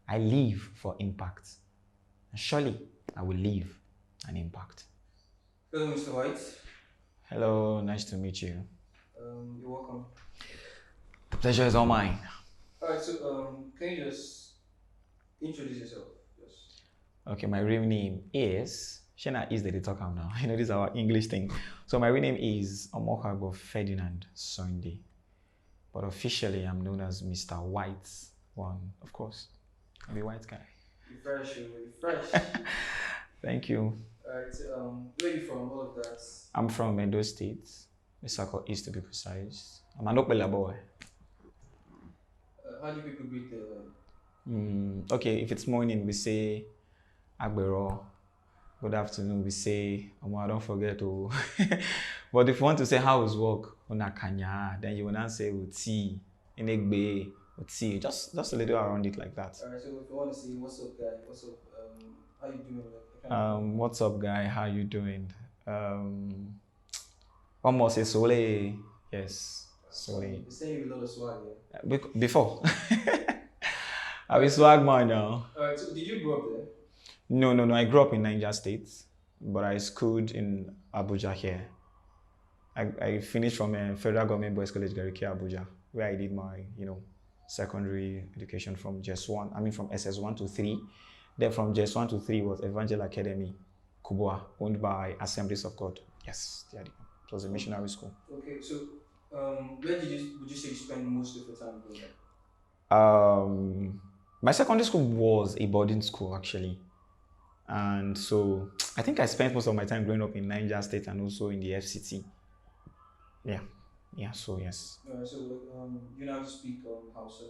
I live for impact. And surely I will leave an impact. Hello, Mr. White. Hello, nice to meet you. You're welcome. The pleasure is all mine. All right, so can you just introduce yourself? Yes. Okay, my real name is Shena is the talk now. This is our English thing. So my real name is Omokago Ferdinand Sunday. But officially I'm known as Mr. White one, of course. I'm the white guy. You're fresh, you're fresh. Thank you. All right, where are you from? All of that. I'm from Edo State, Misako East to be precise. I'm an Okbela boy. How do people greet Okay, if it's morning, we say Agbero. Good afternoon, we say, don't forget to. But if you want to say how is work, Onakanya, then you will not say Uti, Inegbe, Uti. Just a little around it like that. All right, so if you want to say what's up, guy, what's up, how you doing? Like, What's up, guy? How you doing? Almost a Sole. Yes, Sole. You're saying you a lot of swag, yeah? Before. I was swag man now. All right, so did you grow up there? No. I grew up in Niger State, but I schooled in Abuja here. I finished from a Federal Government Boys College, Gariki, Abuja, where I did my, secondary education from from SS1 to 3. Then from JS1 to 3 was Evangel Academy, Kubwa, owned by Assemblies of God. Yes, it was a missionary school. Okay, so where would you say you spend most of your time growing up? My secondary school was a boarding school, actually. And so I think I spent most of my time growing up in Niger State and also in the FCT. Yeah, so yes. So you know how to speak Hausa?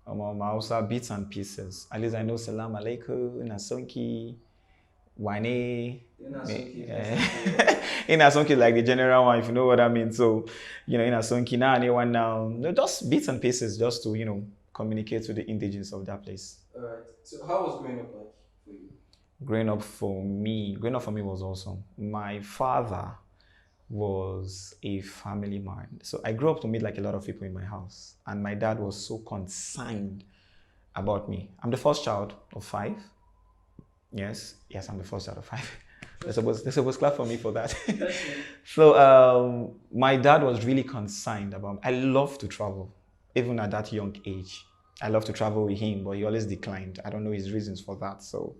Hausa bits and pieces. At least I know Salam Alaikum, Inasonki, Wane. Inasonki like the general one, if you know what I mean. So, Inasonki now, anyone now. Just bits and pieces just to, communicate to the indigenes of that place. Alright. So how was growing up like for you? Growing up for me was awesome. My father was a family man. So I grew up to meet like a lot of people in my house. And my dad was so concerned about me. I'm the first child of 5. Yes, I'm the first child of 5. They're supposed to clap for me for that. So my dad was really concerned about me. I love to travel, even at that young age. I love to travel with him, but he always declined. I don't know his reasons for that. So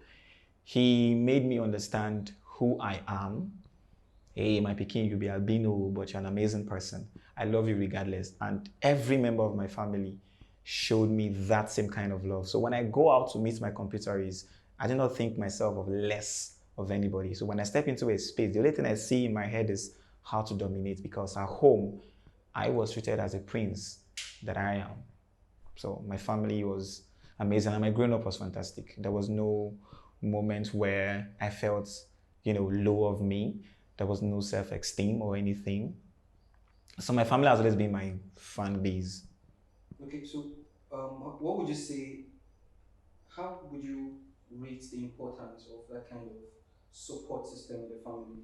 he made me understand who I am. Hey, my Pekin, you'll be albino, but you're an amazing person. I love you regardless. And every member of my family showed me that same kind of love. So when I go out to meet my competitors, I do not think myself of less of anybody. So when I step into a space, the only thing I see in my head is how to dominate, because at home, I was treated as a prince that I am. So my family was amazing and my growing up was fantastic. There was no moment where I felt, low of me. There was no self-esteem or anything. So my family has always been my fan base. Okay, so what would you say, how would you rate the importance of that kind of support system in the family?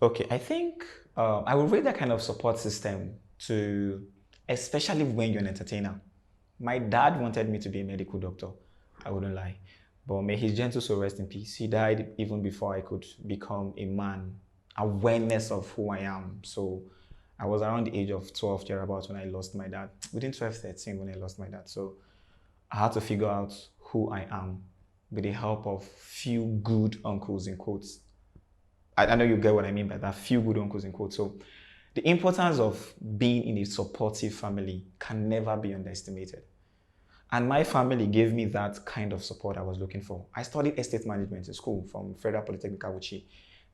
Okay, I think I would rate that kind of support system to, especially when you're an entertainer. My dad wanted me to be a medical doctor, I wouldn't lie. But may his gentle soul rest in peace. He died even before I could become a man, awareness of who I am. So I was around the age of 12 thereabouts when I lost my dad. Within 12, 13 when I lost my dad. So I had to figure out who I am with the help of few good uncles in quotes. I know you get what I mean by that, few good uncles in quotes. So the importance of being in a supportive family can never be underestimated. And my family gave me that kind of support I was looking for. I studied estate management in school from Federal Polytechnic Awuchi.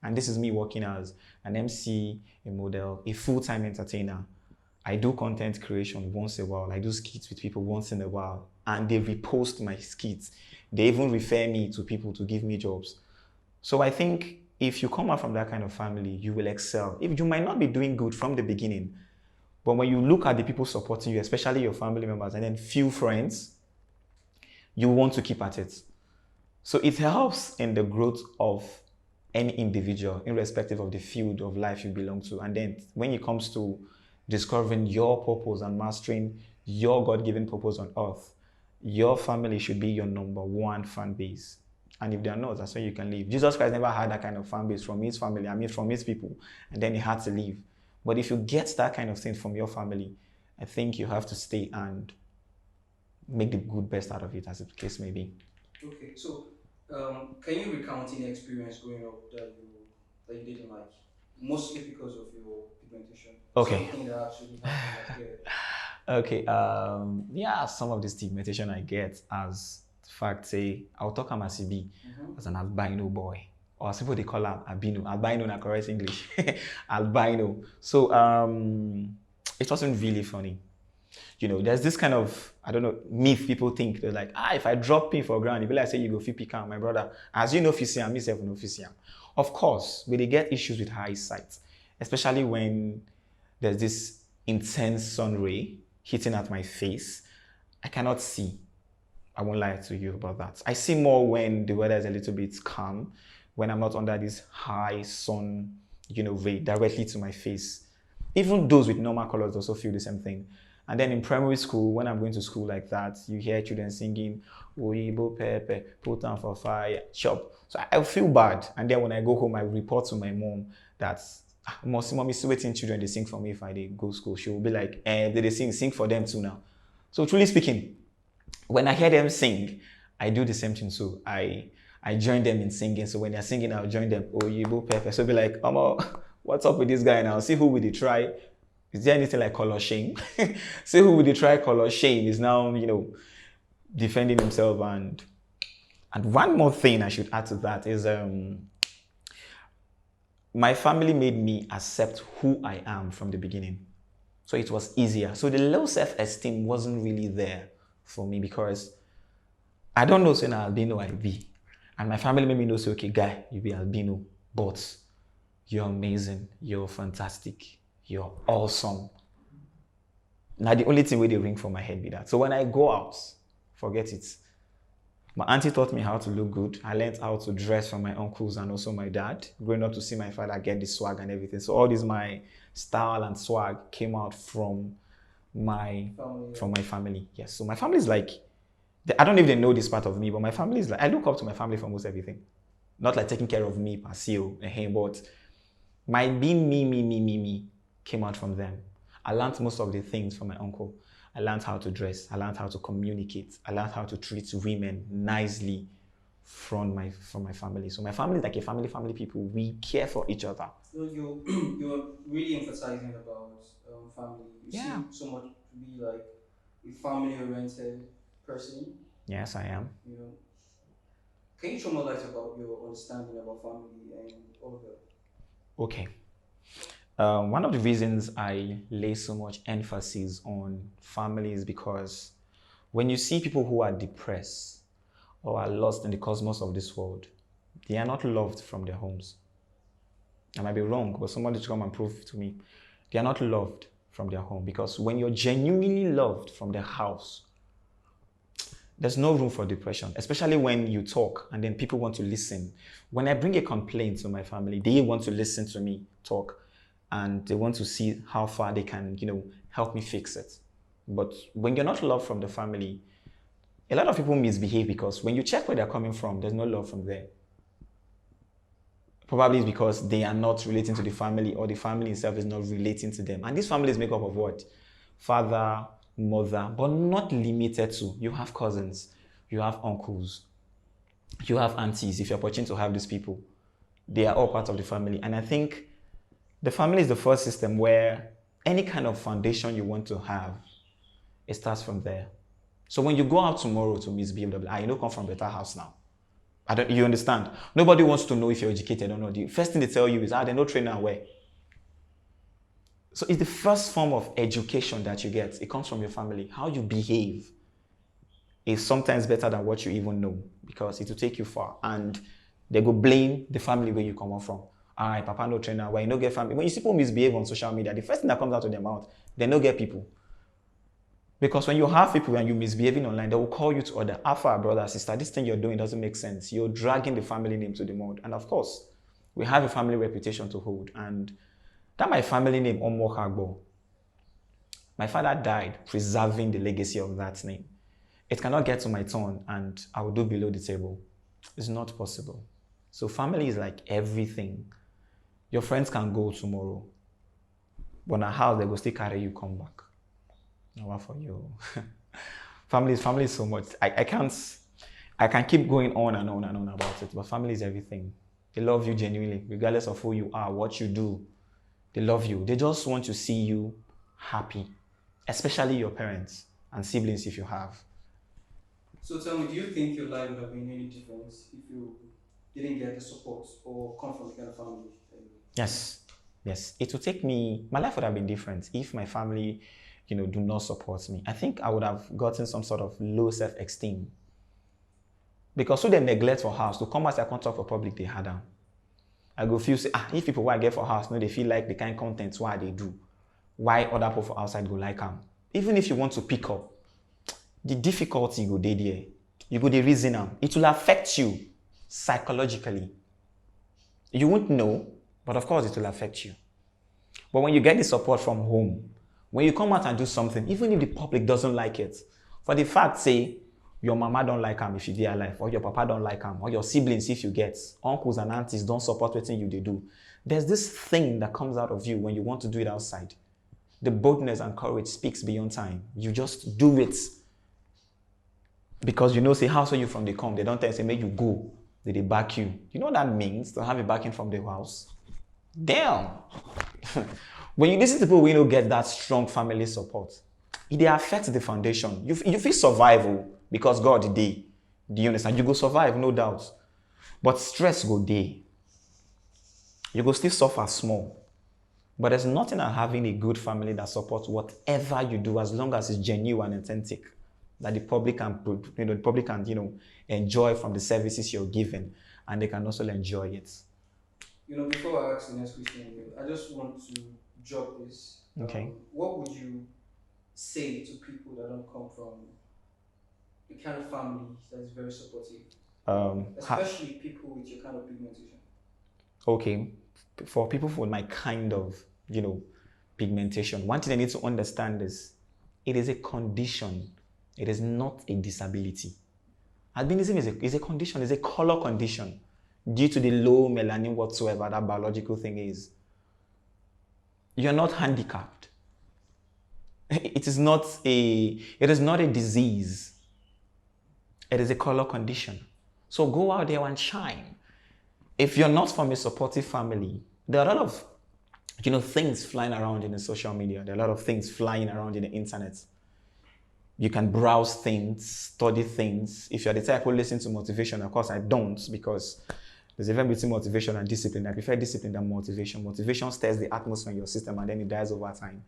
And this is me working as an MC, a model, a full-time entertainer. I do content creation once in a while. I do skits with people once in a while. And they repost my skits. They even refer me to people to give me jobs. So I think if you come out from that kind of family, you will excel. If you might not be doing good from the beginning, but when you look at the people supporting you, especially your family members and then few friends, you want to keep at it. So it helps in the growth of any individual, irrespective of the field of life you belong to. And then when it comes to discovering your purpose and mastering your God-given purpose on earth, your family should be your number one fan base. And if they are not, that's when you can leave. Jesus Christ never had that kind of fan base from his family, I mean from his people, and then he had to leave. But if you get that kind of thing from your family, I think you have to stay and make the good best out of it, as the case may be. Okay, so can you recount any experience growing up that you didn't like, mostly because of your pigmentation? Okay. Something that actually happened, like, yeah. Okay, yeah, some of the stigmatization I get as the fact say, I'll talk am as be as an albino boy. Or as people they call him albino. Albino na correct English. Albino. So it wasn't really funny. You know, there's this kind of, I don't know, myth people think. They're like, if I drop pin for ground, you be like, say you go fit pick am, my brother. As you know, Fisiam, me self no Fisiam. Of course, we they get issues with high sight, especially when there's this intense sun ray hitting at my face. I cannot see. I won't lie to you about that. I see more when the weather is a little bit calm, when I'm not under this high sun, ray directly to my face. Even those with normal colors also feel the same thing. And then in primary school, when I'm going to school like that, you hear children singing, Oyibo Pepe, put on for fire, chop. So I feel bad. And then when I go home, I report to my mom that mommy still waiting children, they sing for me if I go school. She will be like, they sing for them too now. So truly speaking, when I hear them sing, I do the same thing. So I join them in singing. So when they're singing, I'll join them. Oyibo Pepe. So be like, Mama, what's up with this guy now? See who will they try. Is there anything like color shame? See who will they try color shame is now, defending himself. And one more thing I should add to that is my family made me accept who I am from the beginning. So it was easier. So the low self-esteem wasn't really there for me because I don't know, say na albino I be. And my family made me know, say, okay, guy, you be albino, but you're amazing, you're fantastic, you're awesome. Now the only thing where they ring for my head be that. So when I go out, forget it. My auntie taught me how to look good. I learned how to dress from my uncles and also my dad. Growing up to see my father get the swag and everything. So all this my style and swag came out from my family. Yes. So my family is like, I don't even know this part of me, but my family is like, I look up to my family for almost everything. Not like taking care of me per se, but my being me came out from them. I learned most of the things from my uncle. I learned how to dress. I learned how to communicate. I learned how to treat women nicely from my family. So my family is like a family people. We care for each other. So you're really emphasizing about family. You seem so much to be like a family-oriented person. Yes, I am. Can you show more light about your understanding about family and all of that? Okay. One of the reasons I lay so much emphasis on family is because when you see people who are depressed or are lost in the cosmos of this world, they are not loved from their homes. I might be wrong, but somebody to come and prove to me. They are not loved from their home because when you're genuinely loved from their house, there's no room for depression, especially when you talk and then people want to listen. When I bring a complaint to my family, they want to listen to me talk and they want to see how far they can, help me fix it. But when you're not loved from the family, a lot of people misbehave because when you check where they're coming from, there's no love from there. Probably it's because they are not relating to the family or the family itself is not relating to them. And this family is made up of what? Father, mother, but not limited to. You have cousins, you have uncles, you have aunties. If you're opportune to have these people, they are all part of the family. And I think the family is the first system where any kind of foundation you want to have, it starts from there. So when you go out tomorrow to misbehave, you don't come from a better house now. You understand? Nobody wants to know if you're educated or not. The first thing they tell you is, they no trainer where. So it's the first form of education that you get. It comes from your family. How you behave is sometimes better than what you even know because it will take you far. And they go blame the family where you come out from. Papa no trainer, why you no get family? When you see people misbehave on social media, the first thing that comes out of their mouth, they no get people. Because when you have people and you're misbehaving online, they will call you to order. Alpha, brother, sister, this thing you're doing doesn't make sense. You're dragging the family name to the mud. And of course, we have a family reputation to hold. And that my family name, Omokagbo, my father died preserving the legacy of that name. it cannot get to my turn and I will do below the table. It's not possible. So family is like everything. Your friends can go tomorrow, but in a house they go still carry you come back. Now what for you? Family is so much. I can keep going on and on and on about it, but family is everything. They love you genuinely, regardless of who you are, what you do. They love you. They just want to see you happy, especially your parents and siblings if you have. So tell me, do you think your life would have been any different if you didn't get the support or come from the kind of family? Yes, yes. It would take me, my life would have been different if my family, do not support me. I think I would have gotten some sort of low self-esteem. Because so they neglect for house, to come as I can't talk for public, they had them. I go feel say, if people who I get for house, they feel like the kind of content why they do. Why other people for outside go like them. Even if you want to pick up, the difficulty go there. You go the reason them. It will affect you psychologically. You won't know, but of course it will affect you. But when you get the support from home, when you come out and do something, even if the public doesn't like it, for the fact, say, your mama don't like him if you are alive, or your papa don't like him, or your siblings if you get, uncles and aunties don't support what you they do. There's this thing that comes out of you when you want to do it outside. The boldness and courage speaks beyond time. You just do it. Because say, how so you from the come? They don't tell you, say, make you go. They back you. You know what that means, to have a backing from the house? Damn! When you listen to people, we don't get that strong family support. It affects the foundation. You feel survival because God did. Do you understand? You go survive, no doubt. But stress go day. You go still suffer small. But there's nothing like having a good family that supports whatever you do as long as it's genuine and authentic. That the public can, enjoy from the services you're giving, and they can also enjoy it. Before I ask the next question, I just want to drop this. Okay. What would you say to people that don't come from the kind of family that is very supportive? Especially people with your kind of pigmentation. Okay. For people with my kind of, pigmentation, one thing they need to understand is it is a condition. It is not a disability. Albinism is a condition, it's a color condition due to the low melanin whatsoever that biological thing is. You're not handicapped. It is not a disease. It is a color condition. So go out there and shine. If you're not from a supportive family, there are a lot of things flying around in the social media. There are a lot of things flying around in the internet. You can browse things, study things. If you're the type who listens to motivation, of course I don't, because there's a difference between motivation and discipline. I prefer discipline than motivation. Motivation stirs the atmosphere in your system and then it dies over time.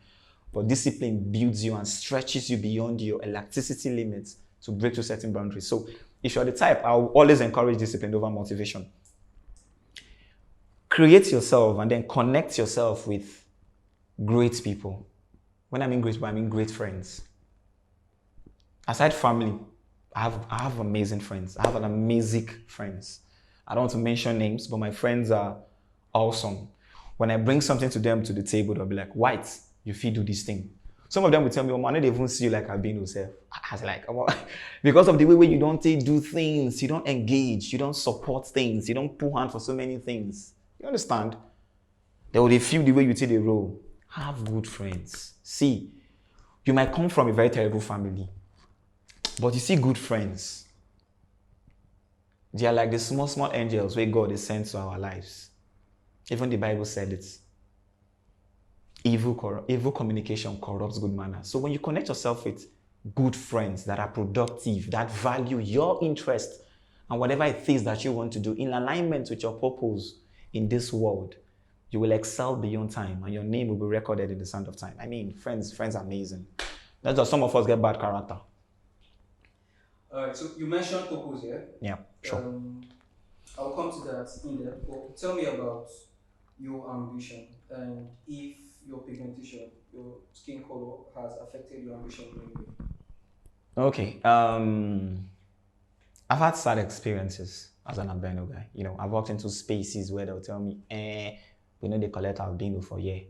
But discipline builds you and stretches you beyond your elasticity limits to break through certain boundaries. So if you're the type, I'll always encourage discipline over motivation. Create yourself and then connect yourself with great people. When I mean great people, I mean great friends. Aside family, I have amazing friends. I have an amazing friends. I don't want to mention names, but my friends are awesome. When I bring something to them to the table, they'll be like, Whyte, you feel do this thing. Some of them will tell me, oh man, I don't even see you like albino self. I was like, oh, because of the way you don't do things, you don't engage, you don't support things, you don't pull hand for so many things. You understand? They will feel the way you take the role. Have good friends. See, you might come from a very terrible family, but you see good friends. They are like the small angels where God is sent to our lives. Even the Bible said it. Evil communication corrupts good manners. So when you connect yourself with good friends that are productive, that value your interest and whatever it is that you want to do in alignment with your purpose in this world, you will excel beyond time and your name will be recorded in the sand of time. I mean, friends are amazing. That's just some of us get bad character. All right, so you mentioned purpose here. Yeah, sure. I'll come to that in there. But tell me about your ambition and if your pigmentation, your skin color has affected your ambition in any way. Okay. I've had sad experiences as an albino guy. I've walked into spaces where they'll tell me, we know they collect albino for a year.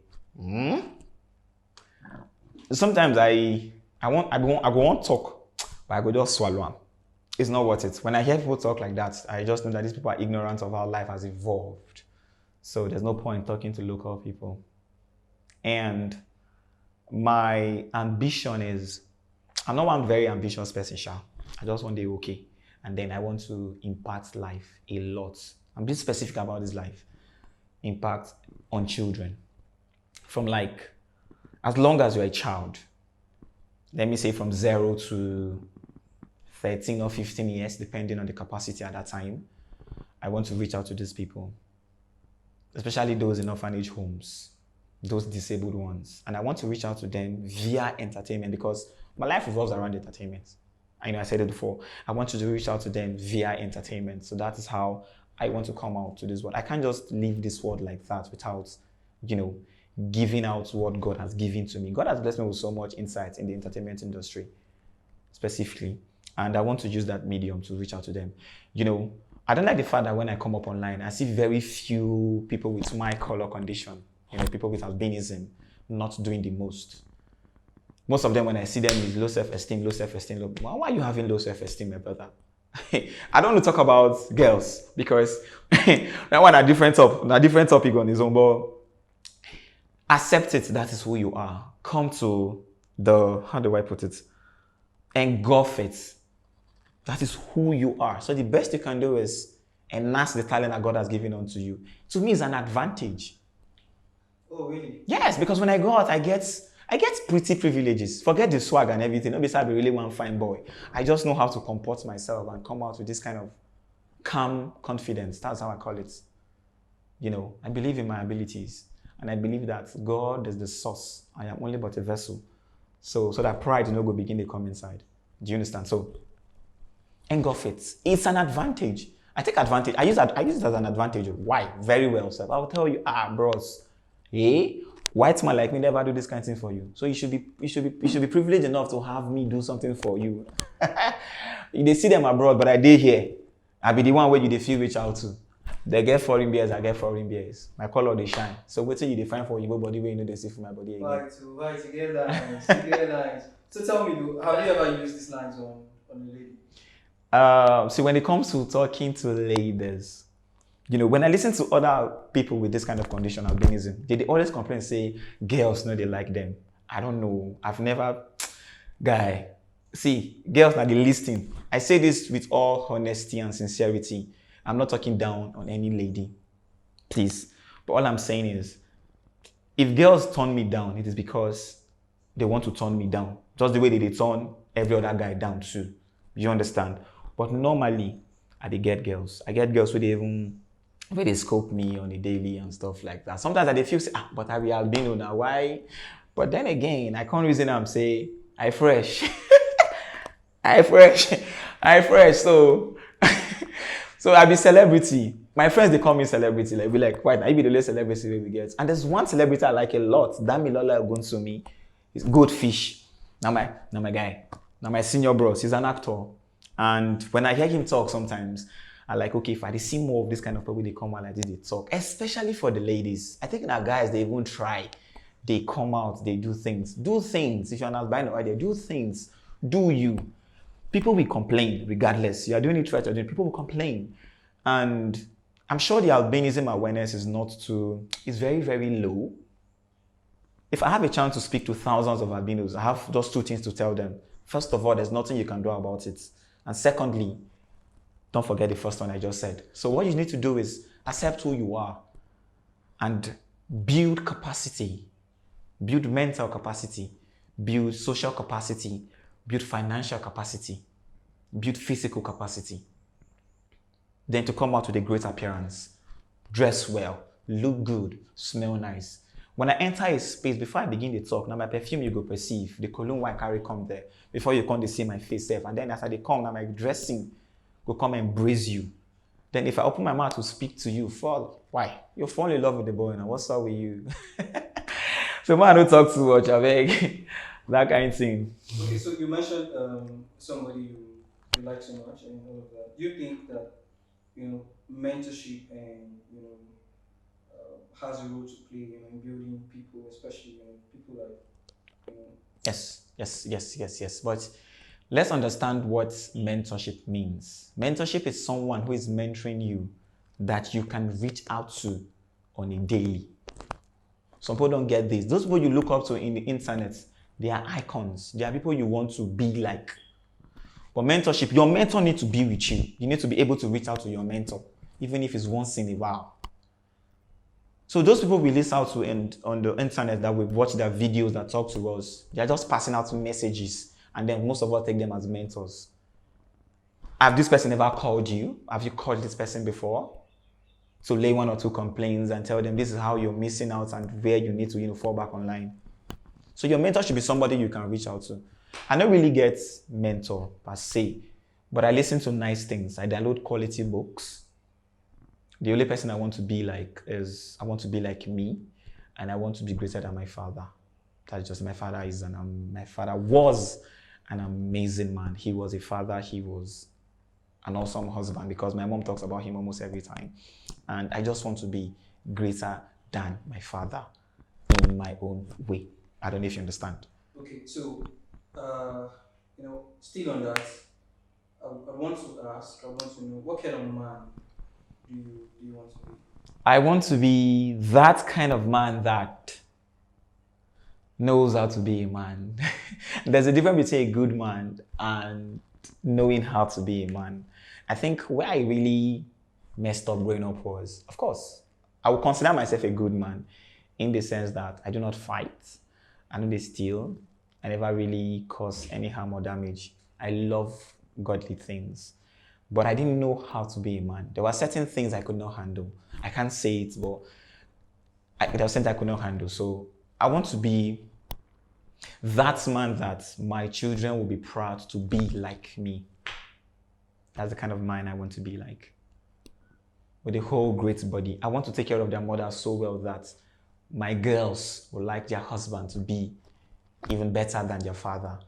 Sometimes I want talk. but I go just swallow them. It's not worth it. When I hear people talk like that, I just know that these people are ignorant of how life has evolved. So there's no point talking to local people. And my ambition is, I'm not one very ambitious person, Sha. I just want to be okay. And then I want to impact life a lot. I'm being specific about this life. Impact on children. From like, as long as you're a child, let me say from 0 to 13 or 15 years, depending on the capacity at that time, I want to reach out to these people, especially those in orphanage homes, those disabled ones. And I want to reach out to them via entertainment because my life revolves around entertainment. I said it before. I want to reach out to them via entertainment. So that is how I want to come out to this world. I can't just leave this world like that without, giving out what God has given to me. God has blessed me with so much insight in the entertainment industry, specifically. And I want to use that medium to reach out to them. I don't like the fact that when I come up online, I see very few people with my color condition, people with albinism, not doing the most. Most of them, when I see them, is low self-esteem. Why are you having low self-esteem, my brother? I don't want to talk about girls because that one a different topic on its own, but accept it, that is who you are. Come to how do I put it? Engulf it. That is who you are. So the best you can do is enhance the talent that God has given unto you. To me, it's an advantage. Oh, really? Yes, because when I go out, I get pretty privileges. Forget the swag and everything. Not because I really one fine boy. I just know how to comport myself and come out with this kind of calm confidence. That's how I call it. I believe in my abilities. And I believe that God is the source. I am only but a vessel. So that pride go begin to come inside. Do you understand? So engulf it. It's an advantage. I take advantage. I use it as an advantage. Why? Very well, sir. I'll tell you, bros. White man like me never do this kind of thing for you. So you should be privileged enough to have me do something for you. They see them abroad, but I did here. I be the one where you feel reach out to. They get foreign beers, I get foreign beers. My color they shine. So wait till you define for your body where you know they see for my body again. Whyte, you get lines. So tell me, have you ever used these lines on a lady? So when it comes to talking to ladies, when I listen to other people with this kind of condition, albinism, they always complain, say, girls know they like them. I don't know. I've never, see, girls are the listing. I say this with all honesty and sincerity. I'm not talking down on any lady, please. But all I'm saying is, if girls turn me down, it is because they want to turn me down. Just the way they turn every other guy down too. You understand? But normally, I get girls. I get girls where they scope me on a daily and stuff like that. Sometimes I feel, but I be albino now. Why? But then again, I can't reason I'm say, I fresh. I fresh. So I be celebrity. My friends, they call me celebrity. Like, be like, Whyte, I be the latest celebrity we get. And there's one celebrity I like a lot. Damilola Ogunsomi. He's Goldfish. Now my guy. Now my senior bros. He's an actor. And when I hear him talk sometimes, I like, okay, if I see more of this kind of people, they come out like this, they talk. Especially for the ladies. I think now guys, they even try. They come out, they do things. Do things. If you're an albino idea, do things. Do you. People will complain regardless. You are doing it right or doing it. People will complain. And I'm sure the albinism awareness is very, very low. If I have a chance to speak to thousands of albinos, I have just two things to tell them. First of all, there's nothing you can do about it. And secondly, don't forget the first one I just said. So what you need to do is accept who you are and build capacity, build mental capacity, build social capacity, build financial capacity, build physical capacity. Then to come out with a great appearance, dress well, look good, smell nice. When I enter a space, before I begin to talk, now my perfume you go perceive, the cologne wine carry come there, before you come to see my face self. And then after they come, now my dressing go come and embrace you. Then if I open my mouth to speak to you, why? You'll fall in love with the boy now. What's up with you? So man, don't talk too much, I beg. That kind of thing. Okay, so you mentioned somebody you like so much and all of that. Do you think that mentorship and has a role to play in building people, especially people like Yes. But Let's understand what mentorship means. Mentorship is someone who is mentoring you that you can reach out to on a daily. Some people don't get this. Those people you look up to in the internet, they are icons. They are people you want to be like. But mentorship, your mentor needs to be with you. You need to be able to reach out to your mentor, even if it's once in a while. So those people we listen out to on the internet that we watch their videos that talk to us, they're just passing out messages, and then most of us take them as mentors. Have this person ever called you? Have you called this person before? To lay one or two complaints and tell them this is how you're missing out and where you need to fall back online. So your mentor should be somebody you can reach out to. I don't really get mentor per se, but I listen to nice things. I download quality books. The only person I want to be like is I want to be like me, and I want to be greater than my father. That's just my father was an amazing man. He was a father. He was an awesome husband because my mom talks about him almost every time. And I just want to be greater than my father in my own way. I don't know if you understand. Okay, so still on that, I want to know what kind of man do you want to be? I want to be that kind of man that knows how to be a man. There's a difference between a good man and knowing how to be a man. I think where I really messed up growing up was, of course, I would consider myself a good man in the sense that I do not fight, I don't steal, I never really cause any harm or damage. I love godly things, but I didn't know how to be a man. There were certain things I could not handle. I can't say it, but there were things I could not handle. So I want to be that man that my children will be proud to be like me. That's the kind of man I want to be like. With a whole great body. I want to take care of their mother so well that my girls will like their husband to be even better than their father.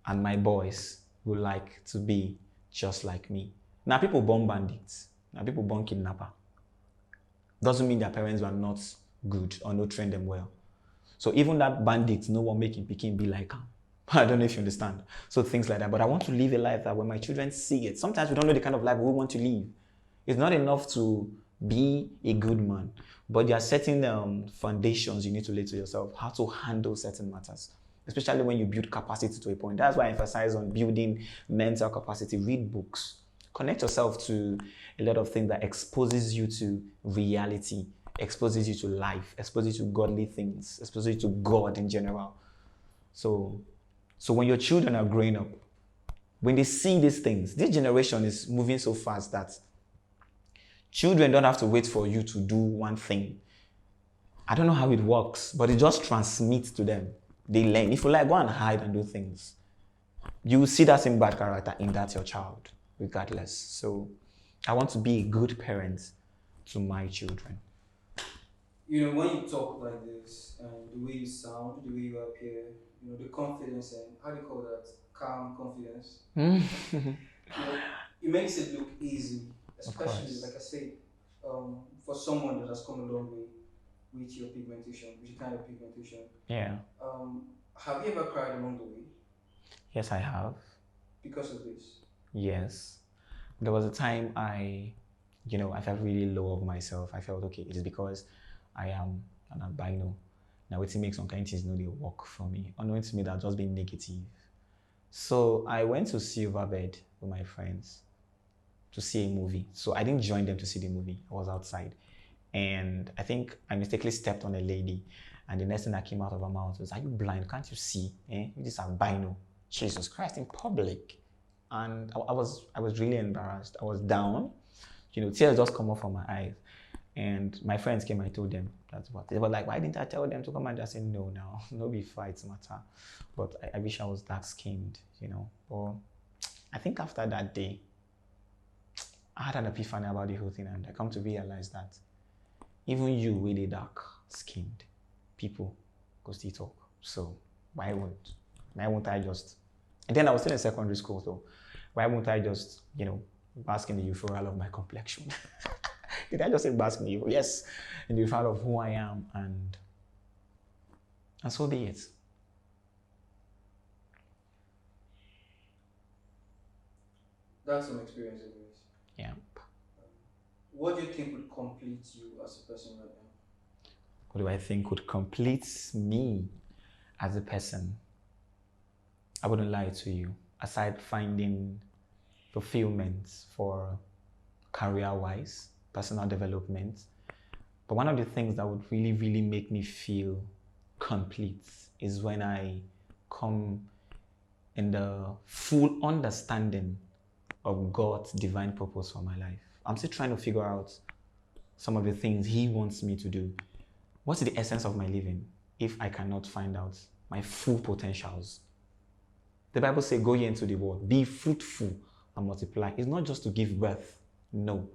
And my boys will like to be just like me. Now people born bandits. Now people born kidnapper. Doesn't mean their parents were not good or not trained them well. So even that bandit, no one making Peking be like him. I don't know if you understand. So things like that. But I want to live a life that when my children see it, sometimes we don't know the kind of life we want to live. It's not enough to be a good man, but there are certain foundations you need to lay to yourself, how to handle certain matters, especially when you build capacity to a point. That's why I emphasize on building mental capacity. Read books. Connect yourself to a lot of things that exposes you to reality, exposes you to life, exposes you to godly things, exposes you to God in general. So when your children are growing up, when they see these things, this generation is moving so fast that children don't have to wait for you to do one thing. I don't know how it works, but it just transmits to them. They learn. If you like, go and hide and do things. You will see that same bad character in that your child, regardless. So I want to be a good parent to my children. When you talk like this and the way you sound, the way you appear, the confidence and how do you call that? Calm confidence. It makes it look easy, especially like I said, for someone that has come a long way with your pigmentation, with your kind of pigmentation. Yeah. Have you ever cried along the way? Yes, I have. Because of this? Yes. There was a time I felt really low of myself. I felt, okay, it is because I am an albino. Now, it makes some kind of things they work for me. Unknowing to me that just being negative. So I went to Silverbed with my friends to see a movie. So I didn't join them to see the movie. I was outside. And I think I mistakenly stepped on a lady. And the next thing that came out of her mouth was, "Are you blind? Can't you see? You just albino." Jesus Christ, in public. And I was really embarrassed. I was down. Tears just come off from my eyes. And my friends came, I told them that's what. They were like, "Why didn't I tell them to come?" And I said, no, be fights matter. But I wish I was dark skinned, But I think after that day, I had an epiphany about the whole thing, and I come to realize that even you really dark skinned people go still talk. So why won't I just? And then I was still in secondary school, so why won't I just, bask in the euphoria of my complexion? Did I just say bask in the euphoria? Yes, in the euphoria of who I am, and so be it. That's some experience, anyways. Yeah. What do you think would complete you as a person right now? What do I think would complete me as a person? I wouldn't lie to you. Aside finding fulfillment for career-wise, personal development, but one of the things that would really, really make me feel complete is when I come in the full understanding of God's divine purpose for my life. I'm still trying to figure out some of the things He wants me to do. What's the essence of my living if I cannot find out my full potentials? The Bible says, go ye into the world, be fruitful and multiply. It's not just to give birth. No.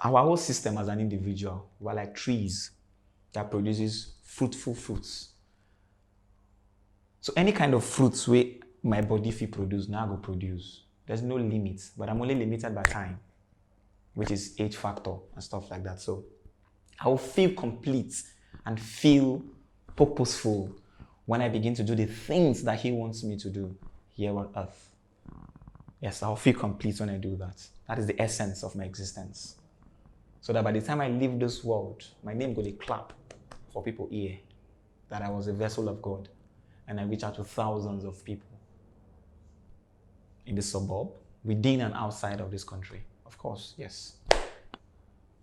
Our whole system as an individual, we're like trees that produces fruitful fruits. So any kind of fruits where my body fit produce, now I go produce. There's no limit, but I'm only limited by time, which is age factor and stuff like that. So I will feel complete and feel purposeful when I begin to do the things that He wants me to do here on earth. Yes, I'll feel complete when I do that. That is the essence of my existence. So that by the time I leave this world, my name go to clap for people here, that I was a vessel of God, and I reach out to thousands of people in the suburb, within and outside of this country. Of course, yes.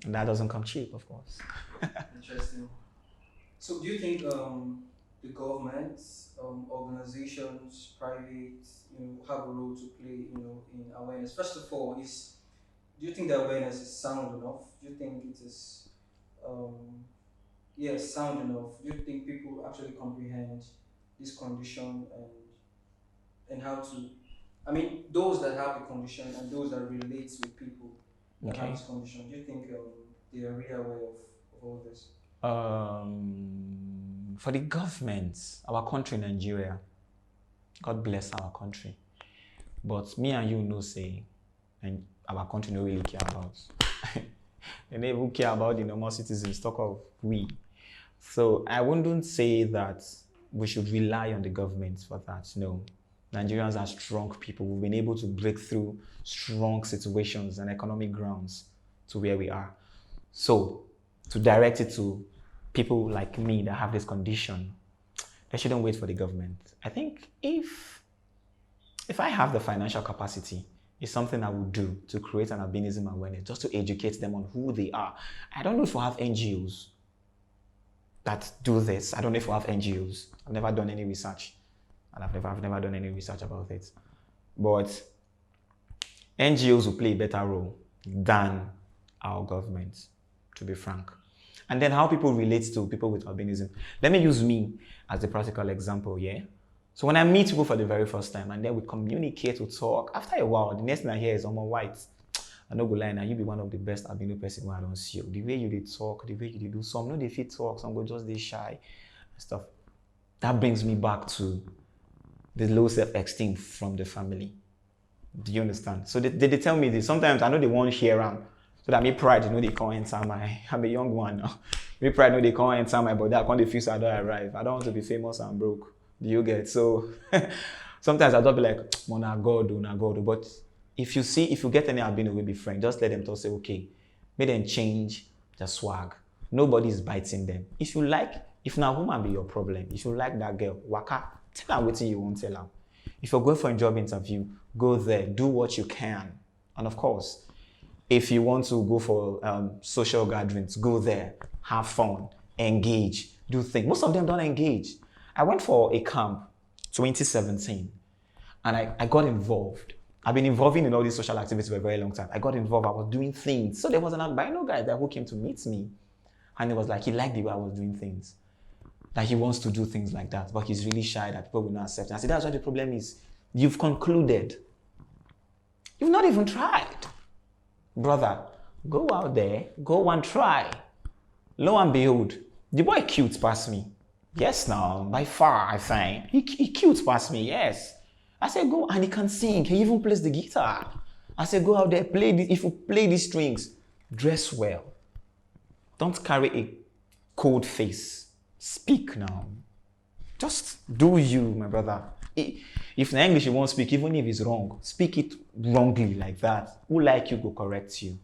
And that doesn't come cheap, of course. Interesting. So do you think the government, organizations, private, have a role to play, in awareness? First of all, do you think the awareness is sound enough? Do you think it is, sound enough? Do you think people actually comprehend this condition and how to, I mean, those that have the condition and those that relate with people that have this condition, do you think they are really aware of all this? For the government, our country, Nigeria, God bless our country. But me and you know, say, and our country don't really care about. They don't even care about the normal citizens, talk of we. So I wouldn't say that we should rely on the government for that. No. Nigerians are strong people. We've been able to break through strong situations and economic grounds to where we are. So to direct it to people like me that have this condition, they shouldn't wait for the government. I think if I have the financial capacity, it's something I would do to create an albinism awareness, just to educate them on who they are. I don't know if we have NGOs that do this. I don't know if we have NGOs. I've never done any research. And I've never done any research about it. But NGOs will play a better role than our government, to be frank. And then how people relate to people with albinism. Let me use me as a practical example, yeah? So when I meet people for the very first time and then we communicate, we talk, after a while, the next thing I hear is, Whyte, I no go lie now, you be one of the best albino person when I don't see you. The way you did talk, the way you did do, some no they fit talk, some go just they shy and stuff. That brings me back to the low self-esteem from the family. Do you understand? So they tell me this. Sometimes I know they won't hear them. So that me pride, they can't enter I'm a young one now. Me pride, they can't enter my body. I can't feel so I don't arrive. I don't want to be famous and broke. Do you get? So sometimes I don't be like, na God. But if you get any albino will be friend, just let them talk, say, okay, make them change the swag. Nobody's biting them. If now woman be your problem, if you like that girl, waka, tell her what you won't tell her. If you're going for a job interview, go there, do what you can. And of course, if you want to go for social gatherings, go there, have fun, engage, do things. Most of them don't engage. I went for a camp 2017 and I got involved. I've been involving in all these social activities for a very long time. I got involved, I was doing things. So there was an albino guy there who came to meet me and it was like, he liked the way I was doing things. That he wants to do things like that, but he's really shy that people will not accept. And I said, that's what the problem is. You've concluded. You've not even tried. Brother, go out there, go and try. Lo and behold, the boy cute past me. Yes, now, by far, I think. He cute past me, yes. I said, go, and he can sing. He even plays the guitar. I said, go out there, if you play these strings, dress well. Don't carry a cold face. Speak now. Just do you, my brother. If in English you won't speak, even if it's wrong, speak it wrongly like that. Who like you go correct you.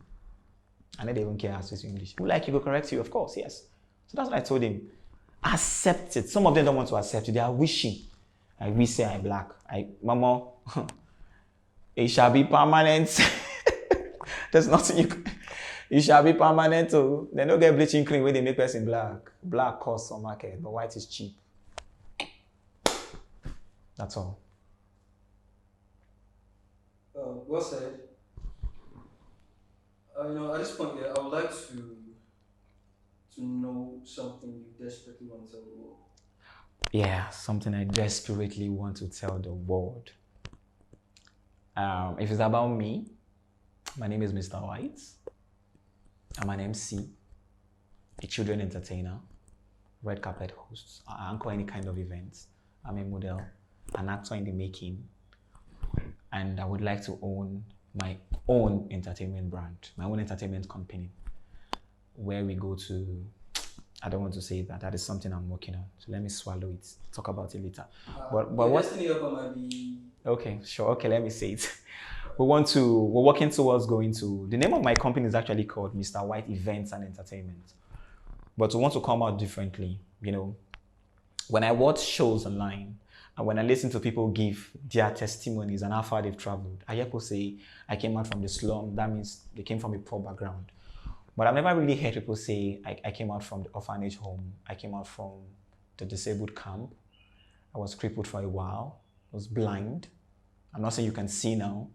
I know they don't care how to speak English. Who like you go correct you, of course, yes. So that's what I told him. Accept it. Some of them don't want to accept it. They are wishing. I wish say I'm black. Mama, it shall be permanent. There's nothing you can. It shall be permanent. Oh. They don't get bleaching cream when they make person black. Black costs on market, but white is cheap. That's all. Well said. At this point, yeah, I would like to know something you desperately want to tell the world. Yeah, something I desperately want to tell the world. If it's about me, my name is Mr. Whyte. I'm an MC, a children entertainer, red carpet host. I anchor any kind of events. I'm a model, an actor in the making, and I would like to own my own entertainment brand, my own entertainment company, where we go to. I don't want to say that. That is something I'm working on. So let me swallow it. Talk about it later. But what? Destiny Upper might be. Okay, sure. Okay, let me say it. We're working towards going to. The name of my company is actually called Mr. Whyte Events and Entertainment. But we want to come out differently. When I watch shows online and when I listen to people give their testimonies and how far they've traveled, I hear people say, I came out from the slum. That means they came from a poor background. But I've never really heard people say, I came out from the orphanage home. I came out from the disabled camp. I was crippled for a while. I was blind. I'm not saying you can see now.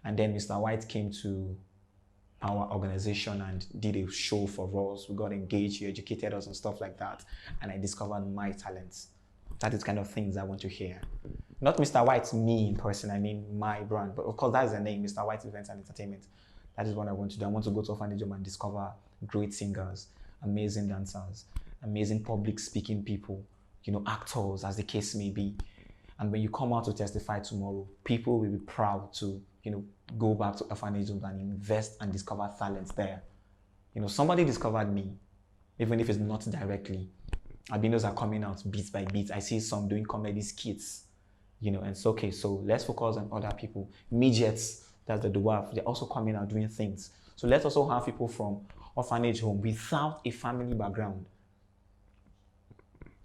And then Mr. Whyte came to our organization and did a show for us. We got engaged, he educated us and stuff like that. And I discovered my talents. That is kind of things I want to hear. Not Mr. Whyte, me in person, I mean my brand. But of course, that is the name, Mr. Whyte Events and Entertainment. That is what I want to do. I want to go to orphanage home and discover great singers, amazing dancers, amazing public speaking people, actors, as the case may be. And when you come out to testify tomorrow, people will be proud to, go back to orphanage homes and invest and discover talents there. Somebody discovered me, even if it's not directly. Albinos are coming out bit by bit. I see some doing comedy skits, and it's okay. So let's focus on other people. Midgets, that's the dwarf, they're also coming out doing things. So let's also have people from orphanage home without a family background,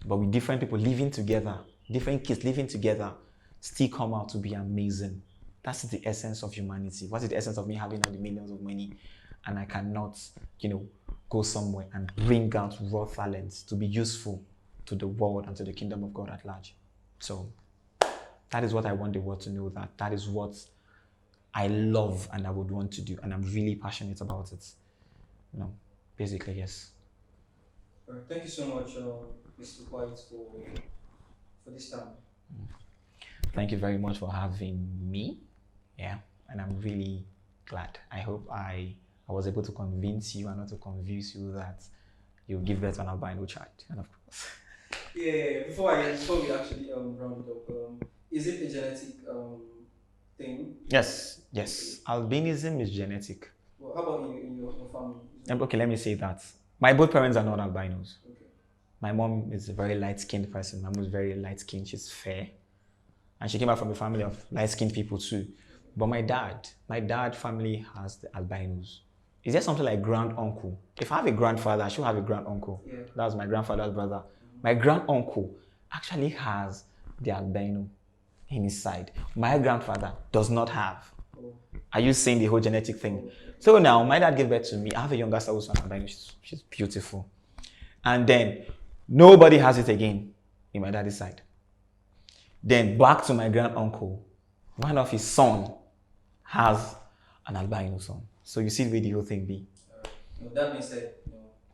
but with different people living together, different kids living together, still come out to be amazing. That's the essence of humanity. What is the essence of me having all the millions of money and I cannot, go somewhere and bring out raw talents to be useful to the world and to the kingdom of God at large? So that is what I want the world to know, that is what I love and I would want to do, and I'm really passionate about it. Basically, yes. All right. Thank you so much, Mr. Whyte, for this time. Thank you very much for having me. Yeah, and I'm really glad. I hope I was able to convince you and not to convince you that you give birth to an albino child. And of course. Yeah. Before we actually round it up, is it a genetic thing? Yes. Albinism is genetic. Well, how about in your family? Okay, let me say that. My both parents are not albinos. Okay. My mom is a very light-skinned person. My mom is very light-skinned. She's fair. And she came out from a family of light-skinned people too. But my dad family has the albinos. Is there something like grand uncle? If I have a grandfather, I should have a grand uncle. Yeah. That was my grandfather's brother. Mm-hmm. My grand uncle actually has the albino in his side. My grandfather does not have. Oh. Are you saying the whole genetic thing? Oh. So now my dad gave birth to me. I have a younger sister who's an albino. She's beautiful. And then nobody has it again in my daddy's side. Then back to my grand uncle. One of his son has an albino son. So you see the way the whole thing be. That being said,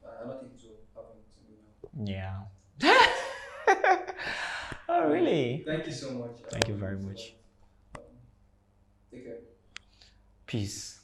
I don't think it will happen to me now. Yeah. Oh, really? Thank you so much. Thank you very much. Take care. Peace.